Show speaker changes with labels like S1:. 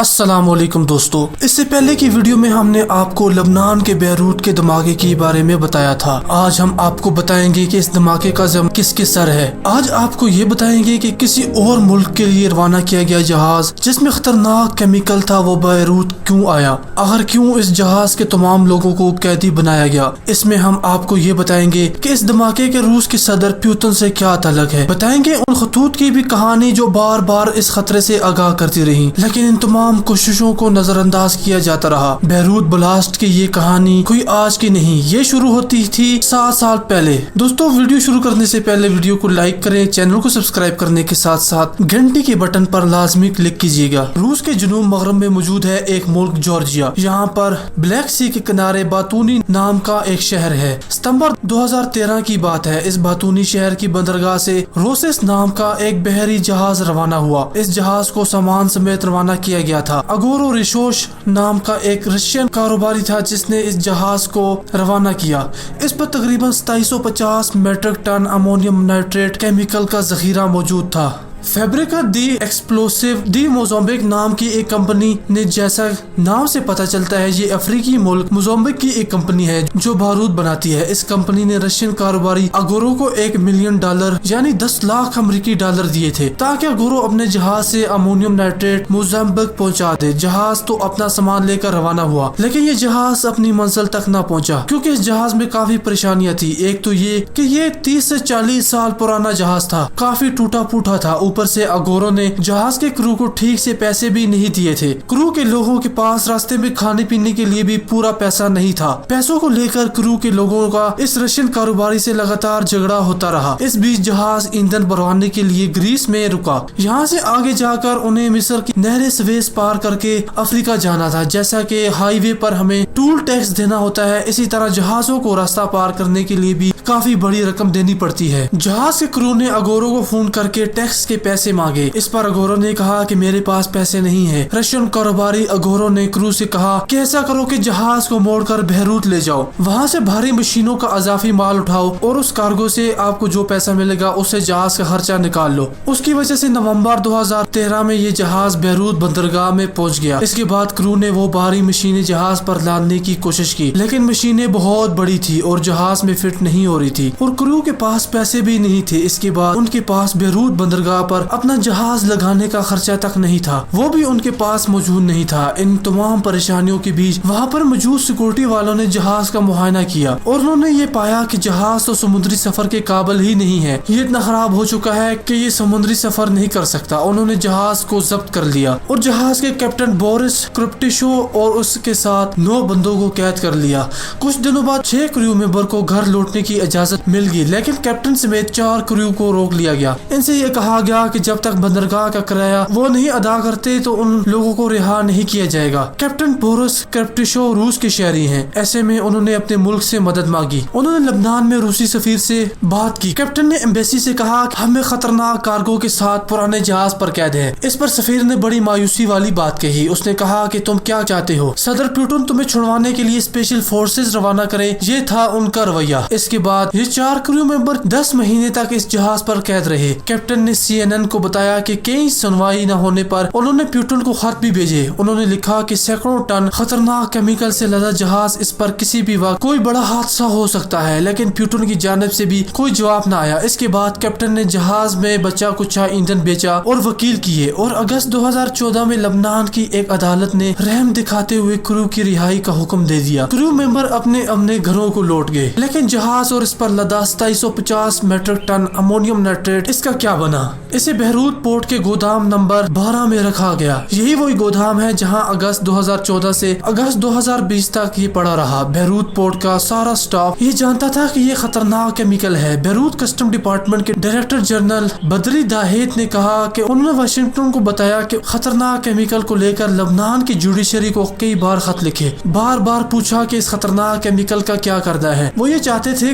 S1: السلام علیکم دوستو، اس سے پہلے کی ویڈیو میں ہم نے آپ کو لبنان کے بیروت کے دھماکے کے بارے میں بتایا تھا۔ آج ہم آپ کو بتائیں گے کہ اس دھماکے کا ذمہ کس کے سر ہے۔ آج آپ کو یہ بتائیں گے کہ کسی اور ملک کے لیے روانہ کیا گیا جہاز جس میں خطرناک کیمیکل تھا وہ بیروت کیوں آیا، آخر کیوں اس جہاز کے تمام لوگوں کو قیدی بنایا گیا۔ اس میں ہم آپ کو یہ بتائیں گے کہ اس دھماکے کے روس کے صدر پیوتن سے کیا تعلق ہے، بتائیں گے ان خطوط کی بھی کہانی جو بار بار اس خطرے سے آگاہ کرتی رہی لیکن ان تمام کوششوں کو نظر انداز کیا جاتا رہا۔ بیروت بلاسٹ کی یہ کہانی کوئی آج کی نہیں، یہ شروع ہوتی تھی 7 سال پہلے۔ دوستو، ویڈیو شروع کرنے سے پہلے ویڈیو کو لائک کریں، چینل کو سبسکرائب کرنے کے ساتھ ساتھ گھنٹی کے بٹن پر لازمی کلک کیجیے گا۔ روس کے جنوب مغرب میں موجود ہے ایک ملک جارجیا، یہاں پر بلیک سی کے کنارے باتونی نام کا ایک شہر ہے۔ ستمبر 2013 کی بات ہے، اس باتونی شہر کی بندرگاہ سے روسس نام کا ایک بحری جہاز روانہ ہوا۔ اس جہاز کو سامان سمیت روانہ کیا گیا تھا۔ اگورو ریشوش نام کا ایک رشین کاروباری تھا جس نے اس جہاز کو روانہ کیا۔ اس پر تقریباً 2750 میٹرک ٹن امونیم نائٹریٹ کیمیکل کا ذخیرہ موجود تھا۔ فیبریکا دی ایکسپلوسیو دی موزمبیک نام کی ایک کمپنی نے، جیسا نام سے پتہ چلتا ہے، یہ افریقی ملک موزمبیک کی ایک کمپنی ہے جو بارود بناتی ہے۔ اس کمپنی نے رشین کاروباری اگورو کو $1 ملین یعنی 10 لاکھ امریکی ڈالر دیے تھے تاکہ اگورو اپنے جہاز سے امونیم نائٹریٹ موزمبیک پہنچا دے۔ جہاز تو اپنا سامان لے کر روانہ ہوا لیکن یہ جہاز اپنی منزل تک نہ پہنچا کیونکہ اس جہاز میں کافی پریشانیاں تھی۔ ایک تو یہ کہ یہ 30 سے 40 سال پرانا جہاز تھا، کافی ٹوٹا پھوٹا تھا۔ اوپر سے اگورو نے جہاز کے کرو کو ٹھیک سے پیسے بھی نہیں دیے تھے۔ کرو کے لوگوں کے پاس راستے میں کھانے پینے کے لیے بھی پورا پیسہ نہیں تھا۔ پیسوں کو لے کر کرو کے لوگوں کا اس رشین کاروباری سے لگاتار جھگڑا ہوتا رہا۔ اس بیچ جہاز ایندھن بھروانے کے لیے گریس میں رکا۔ یہاں سے آگے جا کر انہیں مصر کی نہر سویز پار کر کے افریقہ جانا تھا۔ جیسا کہ ہائی وے پر ہمیں ٹول ٹیکس دینا ہوتا ہے، اسی طرح جہازوں کو راستہ پار کرنے کے لیے بھی کافی بڑی رقم دینی پڑتی ہے۔ جہاز کے کرو نے اگورو کو فون کر کے ٹیکس کے پیسے مانگے۔ اس پر اگورو نے کہا کہ میرے پاس پیسے نہیں ہیں۔ رشین کاروباری اگورو نے کرو سے کہا کہ ایسا کرو کہ جہاز کو موڑ کر بیروت لے جاؤ، وہاں سے بھاری مشینوں کا اضافی مال اٹھاؤ اور اس کارگو سے آپ کو جو پیسہ ملے گا اس سے جہاز کا خرچہ نکال لو۔ اس کی وجہ سے نومبر 2013 میں یہ جہاز بیروت بندرگاہ میں پہنچ گیا۔ اس کے بعد کرو نے وہ بھاری مشینیں جہاز پر لانے کی کوشش کی لیکن مشینیں بہت بڑی تھی اور جہاز میں فٹ نہیں ہو رہی تھی اور کرو کے پاس پیسے بھی نہیں تھے۔ اس کے بعد ان کے پاس بیروت بندرگاہ پر اپنا جہاز لگانے کا خرچہ تک نہیں تھا، وہ بھی ان کے پاس موجود نہیں تھا۔ ان تمام پریشانیوں کے بیچ وہاں پر موجود سیکورٹی والوں نے جہاز کا معائنہ کیا اور انہوں نے یہ پایا کہ جہاز تو سمندری سفر کے قابل ہی نہیں ہے، یہ اتنا خراب ہو چکا ہے کہ یہ سمندری سفر نہیں کر سکتا۔ انہوں نے جہاز کو ضبط کر لیا اور جہاز کے کیپٹن بورس کرپٹیشو اور اس کے ساتھ 9 بندوں کو قید کر لیا۔ کچھ دنوں بعد 6 کریو ممبر کو گھر لوٹنے کی اجازت مل گئی لیکن کیپٹن سمیت 4 کریو کو روک لیا گیا۔ ان سے یہ کہا گیا کہ جب تک بندرگاہ کا کرایہ وہ نہیں ادا کرتے تو ان لوگوں کو رہا نہیں کیا جائے گا۔ کیپٹن بورس کرپٹیشو روس کے شہری ہیں، ایسے میں انہوں نے اپنے ملک سے مدد مانگی۔ انہوں نے لبنان میں روسی سفیر سے بات کی۔ کیپٹن نے ایمبیسی سے کہا کہ ہمیں خطرناک کارگو کے ساتھ پرانے جہاز پر قید ہے۔ اس پر سفیر نے بڑی مایوسی والی بات کہی۔ اس نے کہا کہ تم کیا چاہتے ہو؟ صدر پیوٹن تمہیں چھڑوانے کے لیے اسپیشل فورسز روانہ کریں، یہ تھا ان کا رویہ۔ اس کے بعد یہ 4 کریو ممبر 10 مہینے تک اس جہاز پر قید رہے۔ کیپٹن نے CNN کو بتایا کہ کئی سنوائی نہ ہونے پر انہوں نے پیوٹن کو خط بھی بھیجے۔ انہوں نے لکھا کہ سینکڑوں ٹن خطرناک کیمیکل سے لدا جہاز، اس پر کسی بھی وقت کوئی بڑا حادثہ ہو سکتا ہے، لیکن پیوٹن کی جانب سے بھی کوئی جواب نہ آیا۔ اس کے بعد کیپٹن نے جہاز میں بچا کچھا ایندھن بیچا اور وکیل کیے اور اگست 2014 میں لبنان کی ایک عدالت نے رحم دکھاتے ہوئے کرو کی رہائی کا حکم دے دیا۔ کرو ممبر اپنے گھروں کو لوٹ گئے لیکن جہاز اور اس پر لدا 2750 میٹرک ٹن امونیم نائٹریٹ، اس کا کیا بنا؟ اسے بیروت پورٹ کے گودام نمبر 12 میں رکھا گیا۔ یہی وہی گودام ہے جہاں اگست 2014 سے اگست 2020 تک یہ پڑا رہا۔ بیروت پورٹ کا سارا سٹاف یہ جانتا تھا کہ یہ خطرناک کیمیکل ہے۔ بیروت کسٹم ڈپارٹمنٹ کے ڈائریکٹر جنرل بدری داہیت نے کہا کہ انہوں نے واشنگٹن کو بتایا کہ خطرناک کیمیکل کو لے کر لبنان کی جوڈیشری کو کئی بار خط لکھے، بار بار پوچھا کہ اس خطرناک کیمیکل کا کیا کرنا ہے۔ وہ یہ چاہتے تھے